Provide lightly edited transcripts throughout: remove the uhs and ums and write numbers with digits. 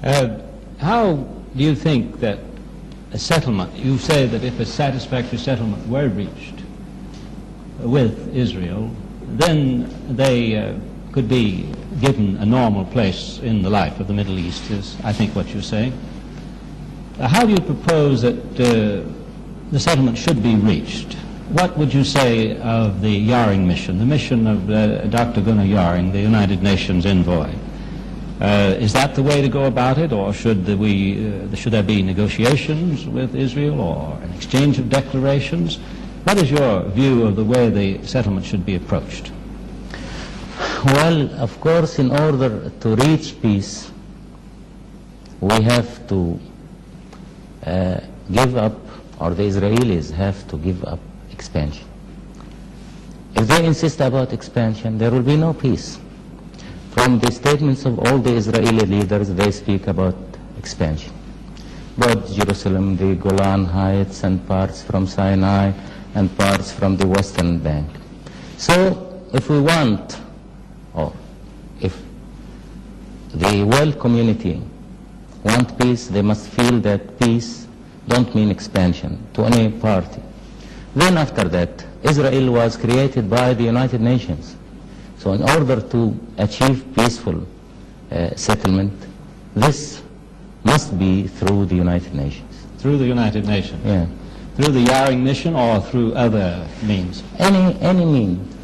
How do you think that a settlement, you say that if a satisfactory settlement were reached with Israel, then they could be given a normal place in the life of the Middle East, is I think what you're saying. How do you propose that the settlement should be reached? What would you say of the Yaring mission, the mission of Dr. Gunnar Yaring, the United Nations envoy? Is that the way to go about it, or should there be negotiations with Israel or an exchange of declarations? What is your view of the way the settlement should be approached? Well, of course, in order to reach peace, we have to give up, or the Israelis have to give up expansion. If they insist about expansion, there will be no peace. From the statements of all the Israeli leaders, they speak about expansion. Both Jerusalem, the Golan Heights, and parts from Sinai, and parts from the Western Bank. So if we want, or if the world community want peace, they must feel that peace don't mean expansion to any party. Then after that, Israel was created by the United Nations. So in order to achieve peaceful settlement, this must be through the United Nations. Through the United Nations? Yeah. Through the Yaring mission or through other means? Any means.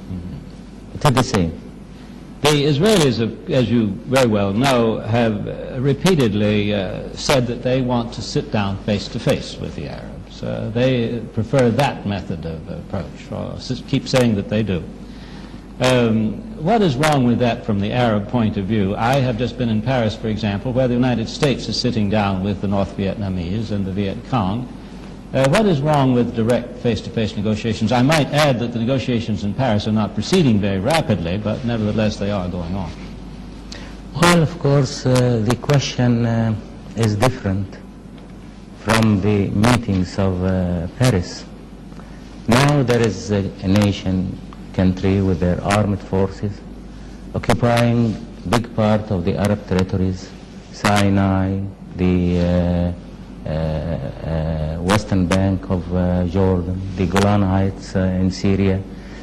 It's the same. The Israelis, as you very well know, have repeatedly said that they want to sit down face to face with the Arabs. They prefer that method of approach, or keep saying that they do. What is wrong with that from the Arab point of view? I have just been in Paris, for example, where the United States is sitting down with the North Vietnamese and the Viet Cong. What is wrong with direct face-to-face negotiations? I might add that the negotiations in Paris are not proceeding very rapidly, but nevertheless they are going on. Well, of course, the question is different from the meetings of Paris. Now there is a nation, country with their armed forces occupying big part of the Arab territories, Sinai, the Western Bank of Jordan, the Golan Heights in Syria.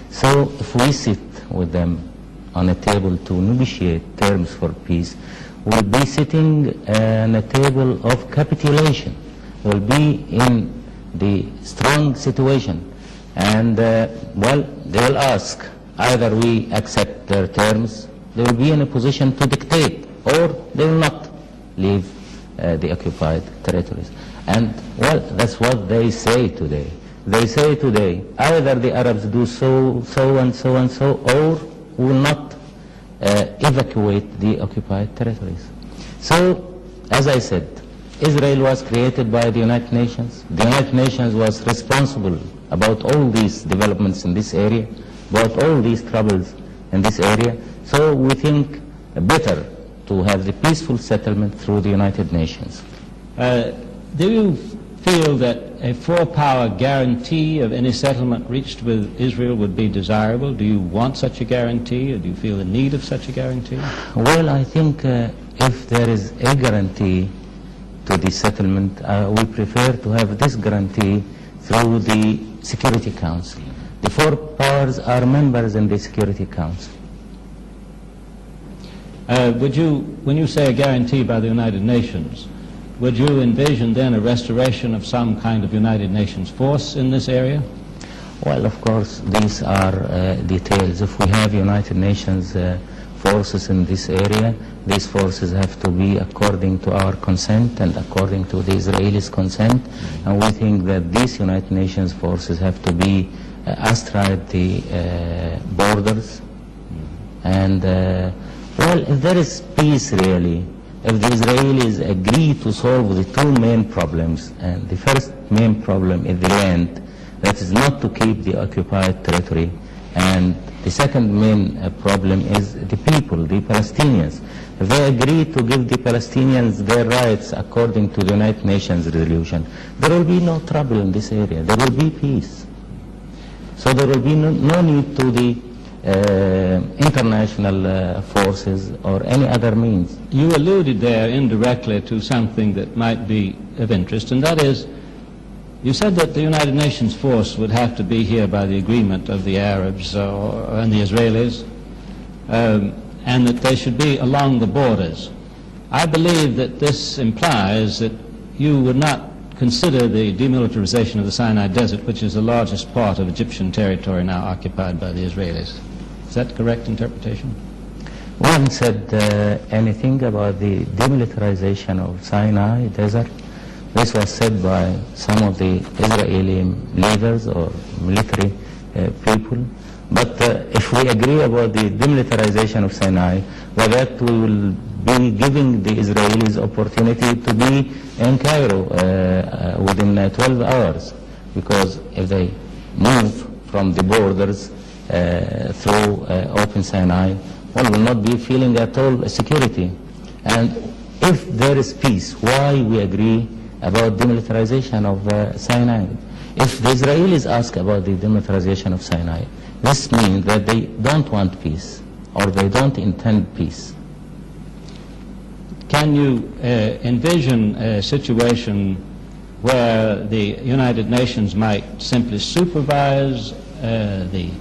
So if we sit with them on a table to negotiate terms for peace, we'll be sitting on a table of capitulation. We'll be in the strong situation. And, well, they will ask, either we accept their terms, they will be in a position to dictate, or they will not leave the occupied territories. And, well, that's what they say today. They say today, either the Arabs do so and so and so, or will not evacuate the occupied territories. So, as I said, Israel was created by the United Nations. The United Nations was responsible about all these developments in this area, about all these troubles in this area. So we think better to have the peaceful settlement through the United Nations. Do you feel that a four-power guarantee of any settlement reached with Israel would be desirable? Do you want such a guarantee, or do you feel the need of such a guarantee? Well, I think if there is a guarantee to the settlement, we prefer to have this guarantee through the Security Council. The four powers are members in the Security Council. Would you, when you say a guarantee by the United Nations, would you envision then a restoration of some kind of United Nations force in this area? Well, of course, these are details. If we have United Nations forces in this area, these forces have to be according to our consent and according to the Israelis' consent. And we think that these United Nations forces have to be astride the borders. And, well, if there is peace really, if the Israelis agree to solve the two main problems, and the first main problem is the land, that is not to keep the occupied territory, and the second main problem is the people, the Palestinians. If they agree to give the Palestinians their rights according to the United Nations resolution, there will be no trouble in this area. There will be peace. So there will be no need to the international forces or any other means. You alluded there indirectly to something that might be of interest, and that is, you said that the United Nations force would have to be here by the agreement of the Arabs and the Israelis, and that they should be along the borders. I believe that this implies that you would not consider the demilitarization of the Sinai Desert, which is the largest part of Egyptian territory now occupied by the Israelis. Is that correct interpretation? We haven't said anything about the demilitarization of Sinai Desert. This was said by some of the Israeli leaders or military people. But if we agree about the demilitarization of Sinai, well, that we will be giving the Israelis opportunity to be in Cairo within 12 hours. Because if they move from the borders through open Sinai, one will not be feeling at all security. And if there is peace, why we agree about demilitarization of Sinai? If the Israelis ask about the demilitarization of Sinai, this means that they don't want peace or they don't intend peace. Can you envision a situation where the United Nations might simply supervise the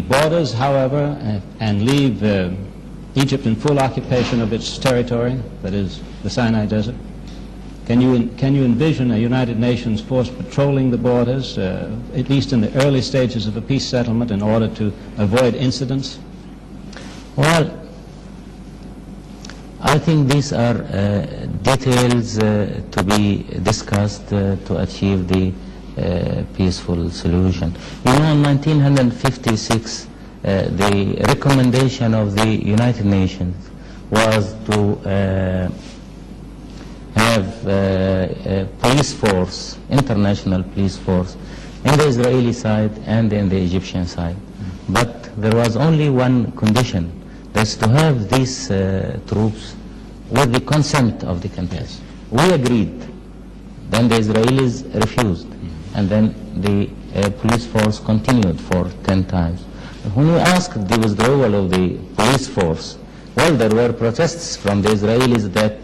borders, however, and leave Egypt in full occupation of its territory, that is the Sinai Desert? Can you envision a United Nations force patrolling the borders, at least in the early stages of a peace settlement, in order to avoid incidents? Well, I think these are details to be discussed to achieve the peaceful solution. You know, in 1956, the recommendation of the United Nations was to have a police force, international police force, in the Israeli side and in the Egyptian side. But there was only one condition, that's to have these troops with the consent of the countries. We agreed, then the Israelis refused, and then the police force continued for 10 times. When we asked the withdrawal of the police force, well, there were protests from the Israelis that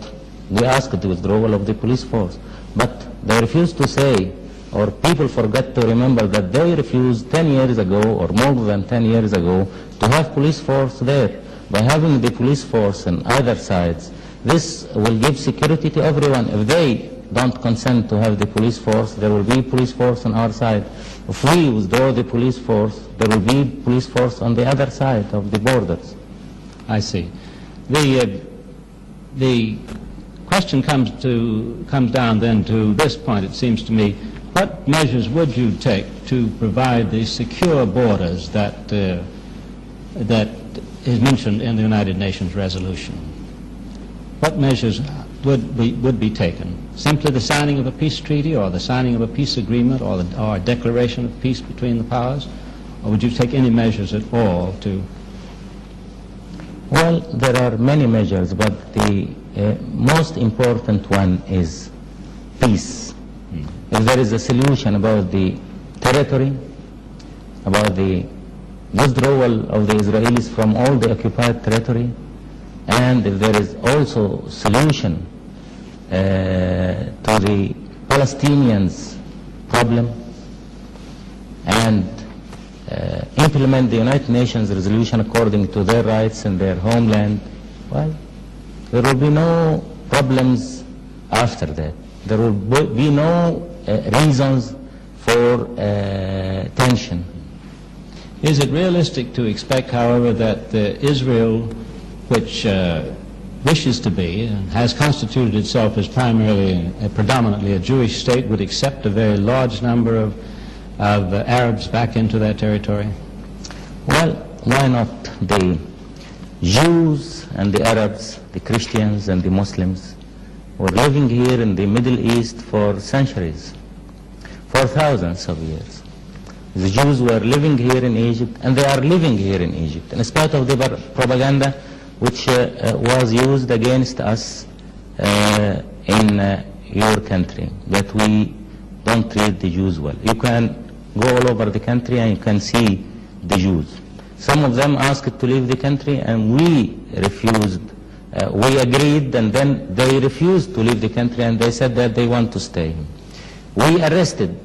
we asked the withdrawal of the police force, but they refused to say, or people forgot to remember that they refused 10 years ago, or more than 10 years ago, to have police force there. By having the police force on either sides, this will give security to everyone. If they don't consent to have the police force, there will be police force on our side. If we withdraw the police force, there will be police force on the other side of the borders. I see. The question comes down then to this point, it seems to me. What measures would you take to provide the secure borders that is mentioned in the United Nations resolution? What measures would be taken? Simply the signing of a peace treaty, or the signing of a peace agreement, or a declaration of peace between the powers? Or would you take any measures at all to... Well, there are many measures, but the most important one is peace. If there is a solution about the territory, about the withdrawal of the Israelis from all the occupied territory, and if there is also solution to the Palestinians' problem, and implement the United Nations resolution according to their rights and their homeland, well, there will be no problems after that. There will be no reasons for tension. Is it realistic to expect, however, that Israel, which wishes to be and has constituted itself as predominantly a Jewish state, would accept a very large number of Arabs back into that territory? Well, why not? The Jews and the Arabs, the Christians and the Muslims were living here in the Middle East for centuries, for thousands of years. The Jews were living here in Egypt, and they are living here in Egypt, in spite of the propaganda which was used against us in your country, that we don't treat the Jews well. You can go all over the country and you can see the Jews. Some of them asked to leave the country, and we refused. We agreed, and then they refused to leave the country, and they said that they want to stay. We arrested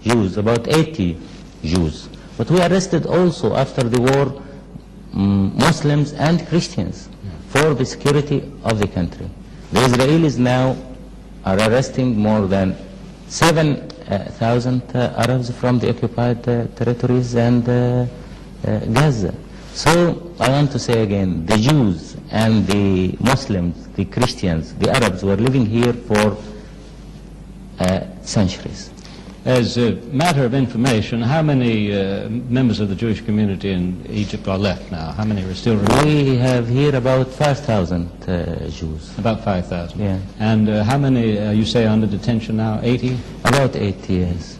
Jews, about 80 Jews. But we arrested also, after the war, Muslims and Christians for the security of the country. The Israelis now are arresting more than 7,000 Arabs from the occupied territories and Gaza. So I want to say again, the Jews and the Muslims, the Christians, the Arabs were living here for centuries. As a matter of information, how many members of the Jewish community in Egypt are left now? How many are still remaining? We have here about 5,000 Jews. About 5,000? Yeah. And how many, you say, under detention now? 80? About 80, yes.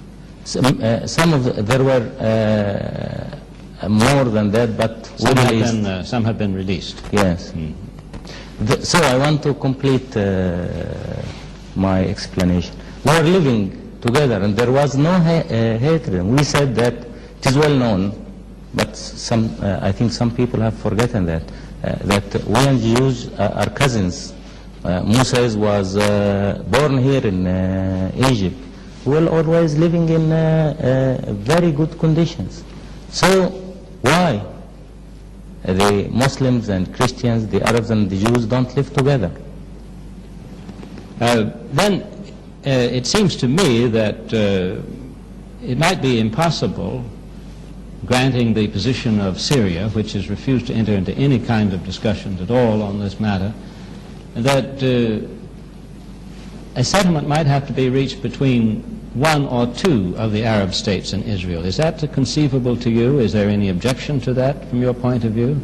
There were more than that, but some have been released. Yes. So I want to complete my explanation. We are living together, and there was no hatred. We said that it is well known, but I think some people have forgotten that we and Jews are cousins. Moses was born here in Egypt. We were always living in very good conditions. So why the Muslims and Christians, the Arabs and the Jews don't live together? Then it seems to me that it might be impossible, granting the position of Syria, which has refused to enter into any kind of discussions at all on this matter, that a settlement might have to be reached between one or two of the Arab states in Israel. Is that conceivable to you? Is there any objection to that from your point of view?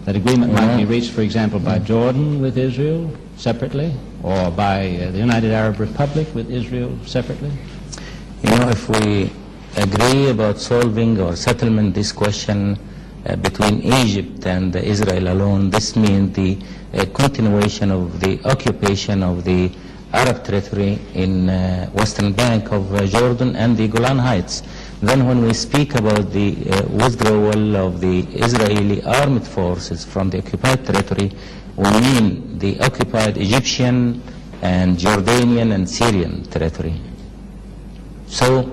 That agreement might be reached, for example, by Jordan with Israel separately, or by the United Arab Republic with Israel separately? You know, if we agree about solving or settlement this question between Egypt and Israel alone, this means the continuation of the occupation of the Arab territory in western bank of Jordan and the Golan Heights. Then when we speak about the withdrawal of the Israeli armed forces from the occupied territory, we mean the occupied Egyptian and Jordanian and Syrian territory. So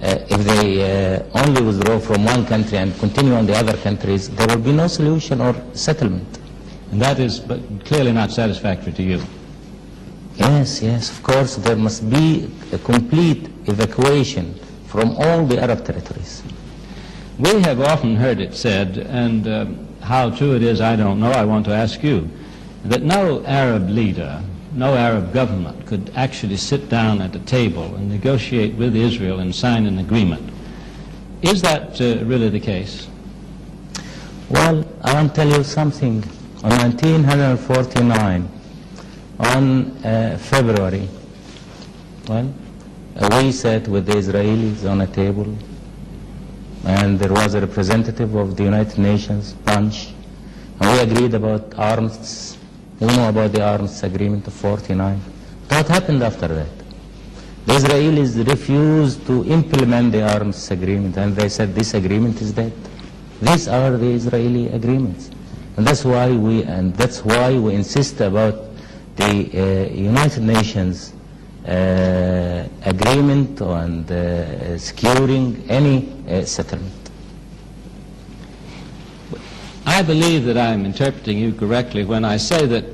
if they only withdraw from one country and continue on the other countries, there will be no solution or settlement. And that is clearly not satisfactory to you. Yes, yes, of course, there must be a complete evacuation from all the Arab territories. We have often heard it said, and how true it is I don't know, I want to ask you, that no Arab leader, no Arab government could actually sit down at a table and negotiate with Israel and sign an agreement. Is that really the case? Well, I want to tell you something. On 1949, on February, well, we sat with the Israelis on a table, and there was a representative of the United Nations, Punch, and we agreed about arms. We know about the arms agreement of 49. What happened after that? The Israelis refused to implement the arms agreement, and they said this agreement is dead. These are the Israeli agreements, and that's why we insist about the United Nations agreement on securing any settlement. I believe that I'm interpreting you correctly when I say that,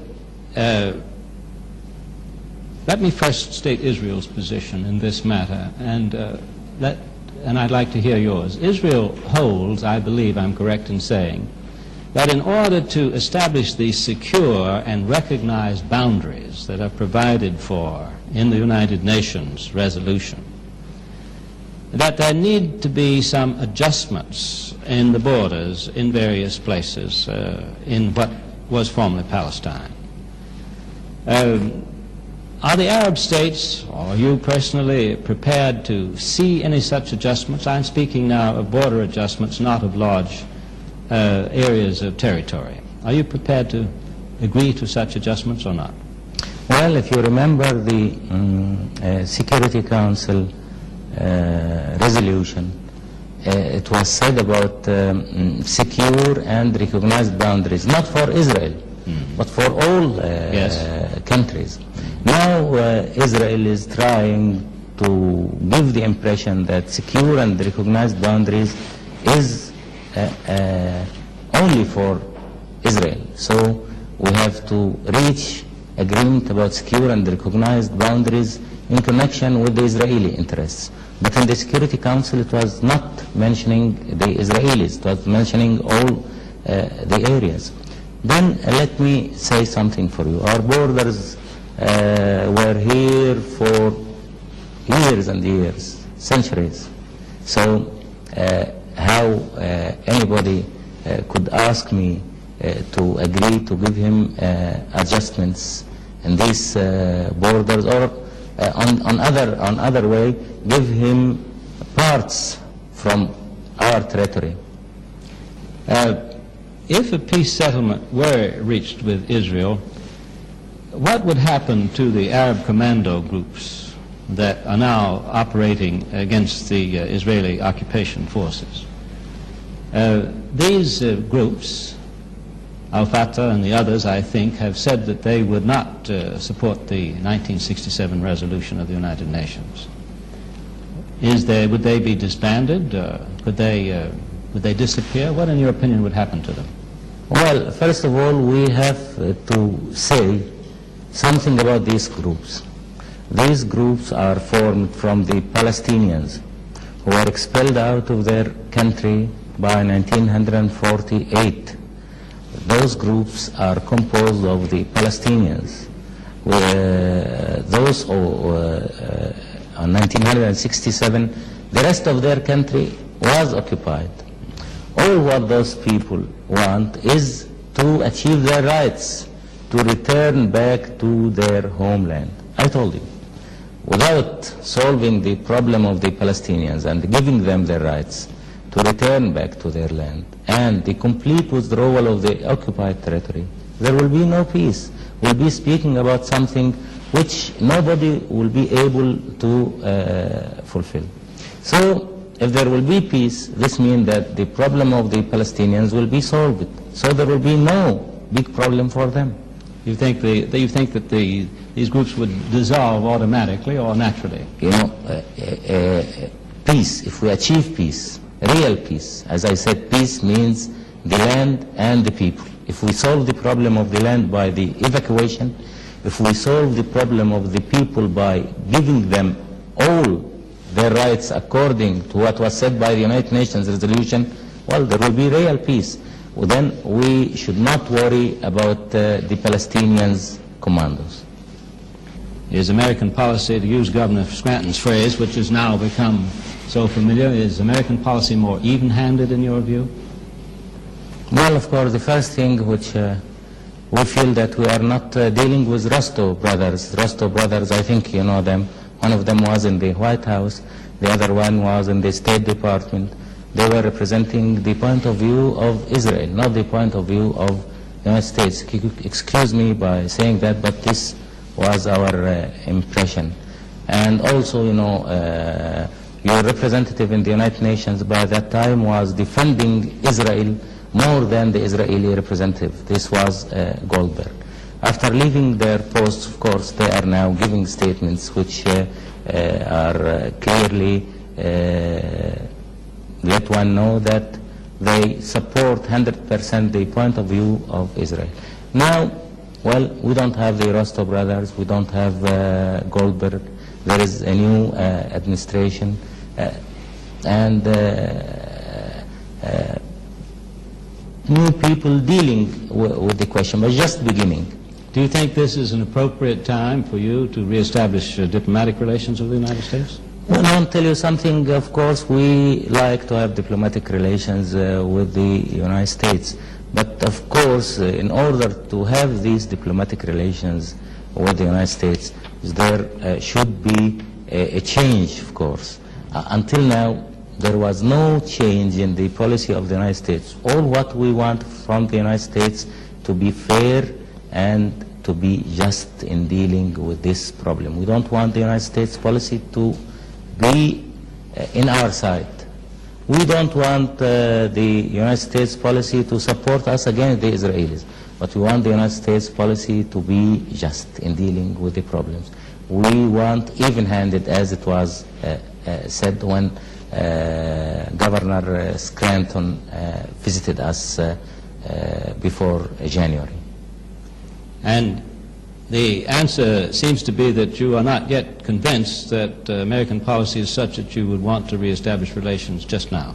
let me first state Israel's position in this matter, and I'd like to hear yours. Israel holds, I believe I'm correct in saying, that in order to establish the secure and recognized boundaries that are provided for in the United Nations resolution, that there need to be some adjustments in the borders in various places in what was formerly Palestine. Are the Arab states, or you personally, prepared to see any such adjustments? I'm speaking now of border adjustments, not of large areas of territory. Are you prepared to agree to such adjustments or not? Well, if you remember the Security Council resolution, it was said about secure and recognized boundaries, not for Israel, but for all countries. Now Israel is trying to give the impression that secure and recognized boundaries is only for Israel. So we have to reach agreement about secure and recognized boundaries in connection with the Israeli interests. But in the Security Council it was not mentioning the Israelis, it was mentioning all the areas. Then let me say something for you. Our borders were here for years and years, centuries. So how anybody could ask me to agree to give him adjustments in these borders, or on other way give him parts from our territory. If a peace settlement were reached with Israel, what would happen to the Arab commando groups that are now operating against the Israeli occupation forces? These groups, Al-Fatah and the others, I think, have said that they would not support the 1967 resolution of the United Nations. Would they be disbanded? Would they disappear? What, in your opinion, would happen to them? Well, first of all, we have to say something about these groups. These groups are formed from the Palestinians who were expelled out of their country by 1948. Those groups are composed of the Palestinians. Those in 1967, the rest of their country was occupied. All what those people want is to achieve their rights, to return back to their homeland. I told you, without solving the problem of the Palestinians and giving them their rights to return back to their land and the complete withdrawal of the occupied territory, there will be no peace. We'll be speaking about something which nobody will be able to fulfill. So if there will be peace, this means that the problem of the Palestinians will be solved. So there will be no big problem for them. You think that these groups would dissolve automatically or naturally? You know, peace, if we achieve peace, real peace, as I said, peace means the land and the people. If we solve the problem of the land by the evacuation, if we solve the problem of the people by giving them all their rights according to what was said by the United Nations resolution, well, there will be real peace. Well, then we should not worry about the Palestinians' commandos. Is American policy, to use Governor Scranton's phrase, which has now become so familiar, is American policy more even-handed in your view? Well, of course, the first thing which we feel that we are not dealing with Rostov brothers. Rostov brothers, I think you know them. One of them was in the White House, the other one was in the State Department. They were representing the point of view of Israel, not the point of view of the United States. Excuse me by saying that, but this was our impression. And also, you know, your representative in the United Nations by that time was defending Israel more than the Israeli representative. This was Goldberg. After leaving their posts, of course, they are now giving statements which are clearly let one know that they support 100% the point of view of Israel. Now, well, we don't have the Rostov brothers, we don't have Goldberg. There is a new administration and new people dealing with the question, but just beginning. Do you think this is an appropriate time for you to reestablish diplomatic relations with the United States? Well, I'll tell you something. Of course, we like to have diplomatic relations with the United States. But of course, in order to have these diplomatic relations with the United States, there should be a change, of course. Until now, there was no change in the policy of the United States. All what we want from the United States to be fair and to be just in dealing with this problem. We don't want the United States policy to be in our side. We don't want the United States policy to support us against the Israelis, but we want the United States policy to be just in dealing with the problems. We want even-handed, as it was said when Governor Scranton visited us before January. And the answer seems to be that you are not yet convinced that American policy is such that you would want to reestablish relations just now.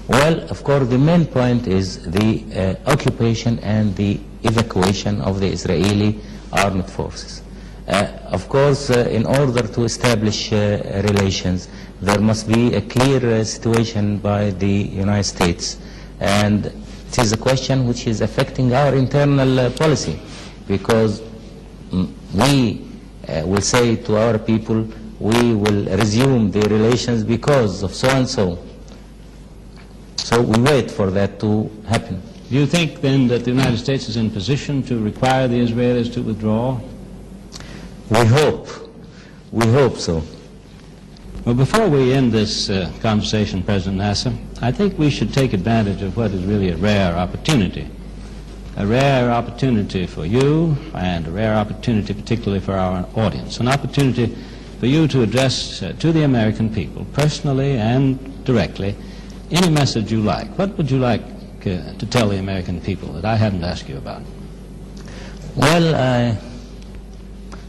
Well, of course, the main point is the occupation and the evacuation of the Israeli armed forces. Of course, in order to establish relations, there must be a clear situation by the United States. And it is a question which is affecting our internal policy, because we will say to our people, we will resume the relations because of so and so. So we wait for that to happen. Do you think then that the United States is in position to require the Israelis to withdraw? We hope so. Well, before we end this conversation, President Nasser, I think we should take advantage of what is really a rare opportunity for you, and a rare opportunity particularly for our audience, an opportunity for you to address to the American people, personally and directly, any message you like. What would you like to tell the American people that I haven't asked you about? Well, I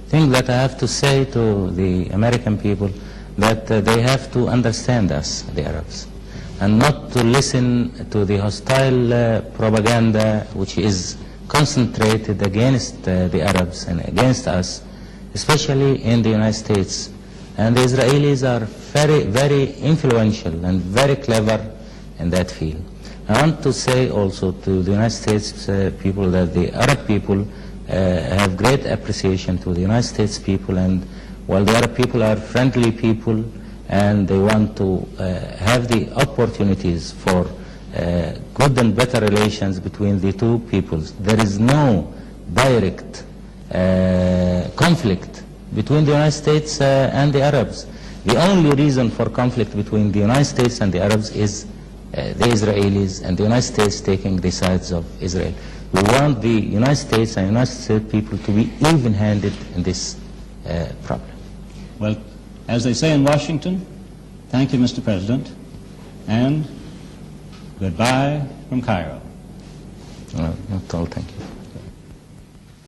think that I have to say to the American people that they have to understand us, the Arabs, and not to listen to the hostile propaganda which is concentrated against the Arabs and against us, especially in the United States. And the Israelis are very, very influential and very clever in that field. I want to say also to the United States people that the Arab people have great appreciation to the United States people, and while the Arab people are friendly people and they want to have the opportunities for good and better relations between the two peoples, there is no direct conflict between the United States and the Arabs. The only reason for conflict between the United States and the Arabs is the Israelis and the United States taking the sides of Israel. We want the United States and United States people to be even-handed in this problem. Well, as they say in Washington, thank you, Mr. President, and goodbye from Cairo. Not all, thank you.